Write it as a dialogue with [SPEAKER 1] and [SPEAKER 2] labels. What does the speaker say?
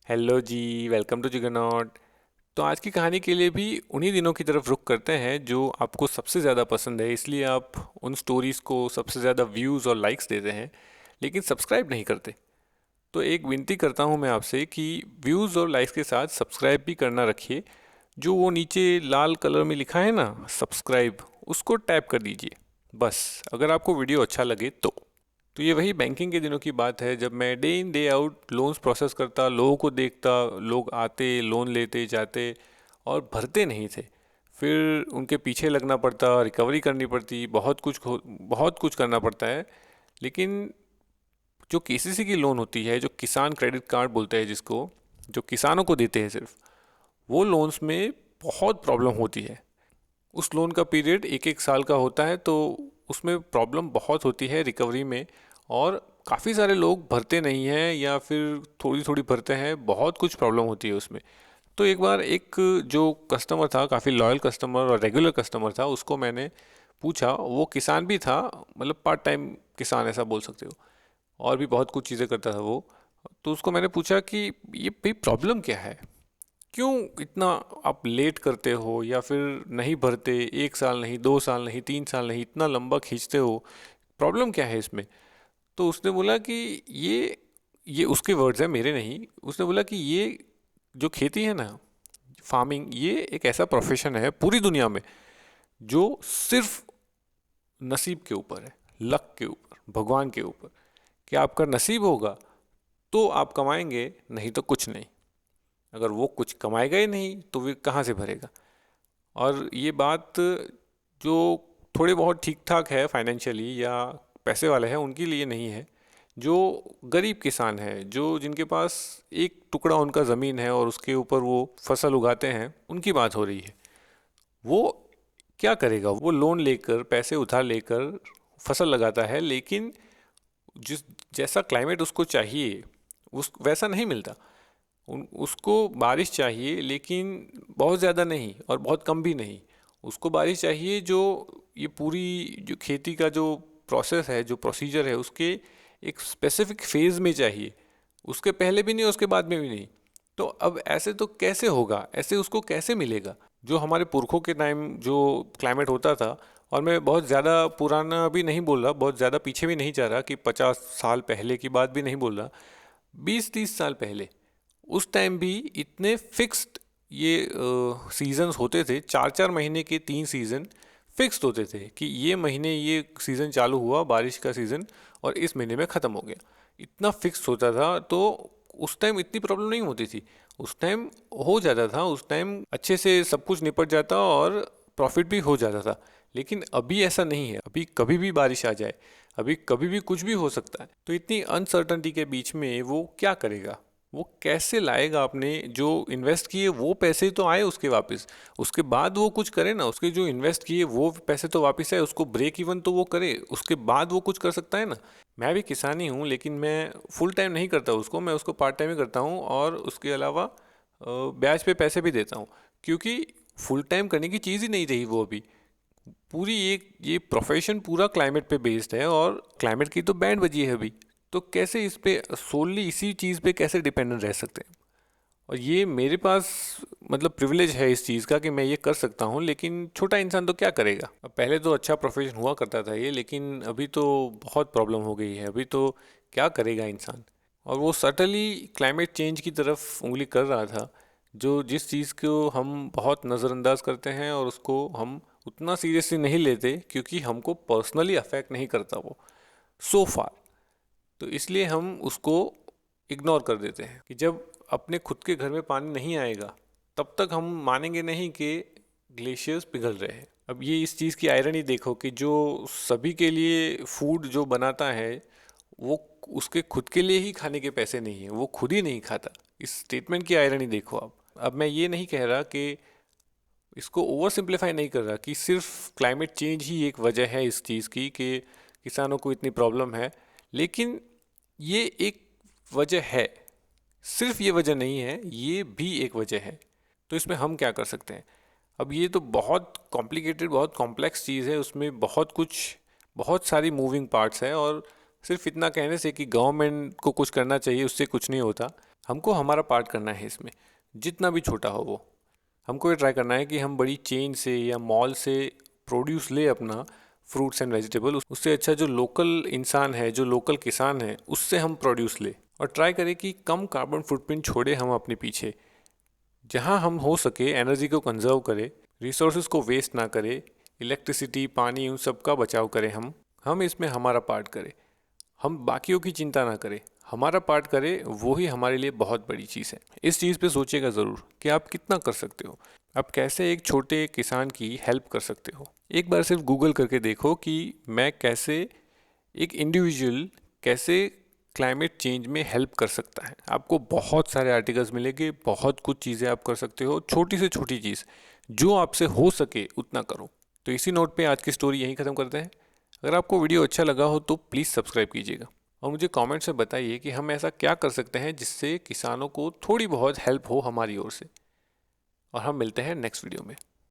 [SPEAKER 1] Hello जी, welcome to Juggernaut. तो आज की कहानी के लिए भी उन्हीं दिनों की तरफ रुख करते हैं जो आपको सबसे ज़्यादा पसंद है, इसलिए आप उन स्टोरीज़ को सबसे ज़्यादा व्यूज़ और लाइक्स देते हैं लेकिन सब्सक्राइब नहीं करते। तो एक विनती करता हूँ मैं आपसे कि व्यूज़ और लाइक्स के साथ सब्सक्राइब भी करना रखिए। जो वो नीचे लाल कलर में लिखा है ना, सब्सक्राइब, उसको टैप कर दीजिए बस, अगर आपको वीडियो अच्छा लगे तो ये वही बैंकिंग के दिनों की बात है जब मैं day in day out loans process करता, लोगों को देखता, लोग आते लोन लेते जाते और भरते नहीं थे। फिर उनके पीछे लगना पड़ता, रिकवरी करनी पड़ती, बहुत कुछ करना पड़ता है। लेकिन जो केसीसी की लोन होती है, जो किसान क्रेडिट कार्ड बोलते हैं जिसको, जो किसानों को देते हैं सिर्फ, वो लोन्स में बहुत प्रॉब्लम होती है। उस लोन का पीरियड एक एक साल का होता है, तो उसमें प्रॉब्लम बहुत होती है रिकवरी में। और काफ़ी सारे लोग भरते नहीं हैं या फिर थोड़ी थोड़ी भरते हैं, बहुत कुछ प्रॉब्लम होती है उसमें। तो एक बार एक जो कस्टमर था, काफ़ी लॉयल कस्टमर और रेगुलर कस्टमर था, उसको मैंने पूछा। वो किसान भी था, मतलब पार्ट टाइम किसान ऐसा बोल सकते हो, और भी बहुत कुछ चीज़ें करता था वो। तो उसको मैंने पूछा कि ये भाई प्रॉब्लम क्या है, क्यों इतना आप लेट करते हो या फिर नहीं भरते, 1 साल नहीं, 2 साल नहीं, 3 साल नहीं, इतना लंबा खींचते हो, प्रॉब्लम क्या है इसमें। तो उसने बोला कि ये उसके वर्ड्स हैं, मेरे नहीं। उसने बोला कि ये जो खेती है ना, फार्मिंग, ये एक ऐसा प्रोफेशन है पूरी दुनिया में जो सिर्फ नसीब के ऊपर है, लक के ऊपर, भगवान के ऊपर, कि आपका नसीब होगा तो आप कमाएंगे, नहीं तो कुछ नहीं। अगर वो कुछ कमाएगा ही नहीं तो वे कहाँ से भरेगा। और ये बात जो थोड़े बहुत ठीक ठाक है फाइनेंशियली या पैसे वाले हैं उनके लिए नहीं है। जो गरीब किसान है, जो जिनके पास एक टुकड़ा उनका ज़मीन है और उसके ऊपर वो फसल उगाते हैं, उनकी बात हो रही है। वो क्या करेगा, वो लोन लेकर, पैसे उधार लेकर फसल लगाता है, लेकिन जिस जैसा क्लाइमेट उसको चाहिए उस वैसा नहीं मिलता। उसको बारिश चाहिए, लेकिन बहुत ज़्यादा नहीं और बहुत कम भी नहीं। उसको बारिश चाहिए जो ये पूरी जो खेती का जो प्रोसेस है, जो प्रोसीजर है, उसके एक स्पेसिफिक फेज़ में चाहिए। उसके पहले भी नहीं, उसके बाद में भी नहीं। तो अब ऐसे तो कैसे होगा, ऐसे उसको कैसे मिलेगा। जो हमारे पुरखों के टाइम जो क्लाइमेट होता था, और मैं बहुत ज़्यादा पुराना भी नहीं बोल रहा, बहुत ज़्यादा पीछे भी नहीं जा रहा कि 50 साल पहले की बात भी नहीं बोल रहा, 20-30 साल पहले, उस टाइम भी इतने फिक्स्ड ये सीजन्स होते थे। 4-4 महीने के 3 सीज़न फिक्स्ड होते थे कि ये महीने ये सीज़न चालू हुआ बारिश का सीज़न और इस महीने में ख़त्म हो गया। इतना फिक्स होता था, तो उस टाइम इतनी प्रॉब्लम नहीं होती थी। उस टाइम हो जाता था, उस टाइम अच्छे से सब कुछ निपट जाता और प्रॉफिट भी हो जाता था। लेकिन अभी ऐसा नहीं है, अभी कभी भी बारिश आ जाए, अभी कभी भी कुछ भी हो सकता है। तो इतनी अनसर्टनिटी के बीच में वो क्या करेगा, वो कैसे लाएगा। अपने जो इन्वेस्ट किए वो पैसे तो आए उसके वापस, उसके बाद वो कुछ करे ना, उसके जो इन्वेस्ट किए वो पैसे तो वापस आए, उसको ब्रेक इवन तो वो करे, उसके बाद वो कुछ कर सकता है ना। मैं भी किसान ही हूँ, लेकिन मैं फुल टाइम नहीं करता उसको, मैं उसको पार्ट टाइम ही करता हूँ और उसके अलावा ब्याज पे पैसे भी देता हूँ। क्योंकि फुल टाइम करने की चीज़ ही नहीं रही वो अभी। पूरी एक ये प्रोफेशन पूरा क्लाइमेट पे बेस्ड है और क्लाइमेट की तो बैंड बजी है अभी। तो कैसे इस पे सोनली इसी चीज़ पे कैसे डिपेंडेंट रह सकते हैं। और ये मेरे पास मतलब प्रिविलेज है इस चीज़ का कि मैं ये कर सकता हूँ, लेकिन छोटा इंसान तो क्या करेगा। अब पहले तो अच्छा प्रोफेशन हुआ करता था ये, लेकिन अभी तो बहुत प्रॉब्लम हो गई है। अभी तो क्या करेगा इंसान। और वो सटली क्लाइमेट चेंज की तरफ उंगली कर रहा था, जो जिस चीज़ को हम बहुत नज़रअंदाज करते हैं और उसको हम उतना सीरियसली नहीं लेते, क्योंकि हमको पर्सनली अफेक्ट नहीं करता वो सो फार। तो इसलिए हम उसको इग्नोर कर देते हैं कि जब अपने खुद के घर में पानी नहीं आएगा, तब तक हम मानेंगे नहीं कि ग्लेशियर्स पिघल रहे हैं। अब ये इस चीज़ की आयरनी देखो कि जो सभी के लिए फूड जो बनाता है, वो उसके खुद के लिए ही खाने के पैसे नहीं है, वो खुद ही नहीं खाता। इस स्टेटमेंट की आयरनी देखो आप। अब मैं ये नहीं कह रहा कि इसको ओवर सिंप्लीफाई नहीं कर रहा कि सिर्फ क्लाइमेट चेंज ही एक वजह है इस चीज़ की कि किसानों को इतनी प्रॉब्लम है। लेकिन ये एक वजह है, सिर्फ ये वजह नहीं है, ये भी एक वजह है। तो इसमें हम क्या कर सकते हैं। अब ये तो बहुत कॉम्प्लिकेटेड, बहुत कॉम्प्लेक्स चीज़ है, उसमें बहुत कुछ, बहुत सारी मूविंग पार्ट्स हैं। और सिर्फ इतना कहने से कि गवर्नमेंट को कुछ करना चाहिए, उससे कुछ नहीं होता। हमको हमारा पार्ट करना है इसमें, जितना भी छोटा हो वो। हमको ये ट्राई करना है कि हम बड़ी चेन से या मॉल से प्रोड्यूस ले अपना फ्रूट्स एंड वेजिटेबल, उससे अच्छा जो लोकल इंसान है, जो लोकल किसान है, उससे हम प्रोड्यूस ले, और ट्राई करें कि कम कार्बन फुटप्रिंट छोड़े हम अपने पीछे। जहाँ हम हो सके एनर्जी को कंजर्व करें, रिसोर्सेज को वेस्ट ना करें, इलेक्ट्रिसिटी, पानी, उन सब का बचाव करें। हम इसमें हमारा पार्ट करें, हम बाकियों की चिंता ना करें, हमारा पार्ट करें, वो ही हमारे लिए बहुत बड़ी चीज़ है। इस चीज़ पे सोचिएगा ज़रूर कि आप कितना कर सकते हो, आप कैसे एक छोटे किसान की हेल्प कर सकते हो। एक बार सिर्फ गूगल करके देखो कि मैं कैसे, एक इंडिविजुअल कैसे क्लाइमेट चेंज में हेल्प कर सकता है। आपको बहुत सारे आर्टिकल्स मिलेंगे, बहुत कुछ चीज़ें आप कर सकते हो, छोटी से छोटी चीज़ जो आपसे हो सके उतना करो। तो इसी नोट पे आज की स्टोरी यहीं ख़त्म करते हैं। अगर आपको वीडियो अच्छा लगा हो तो प्लीज़ सब्सक्राइब कीजिएगा और मुझे कमेंट्स में बताइए कि हम ऐसा क्या कर सकते हैं जिससे किसानों को थोड़ी बहुत हेल्प हो हमारी ओर से। और हम मिलते हैं नेक्स्ट वीडियो में।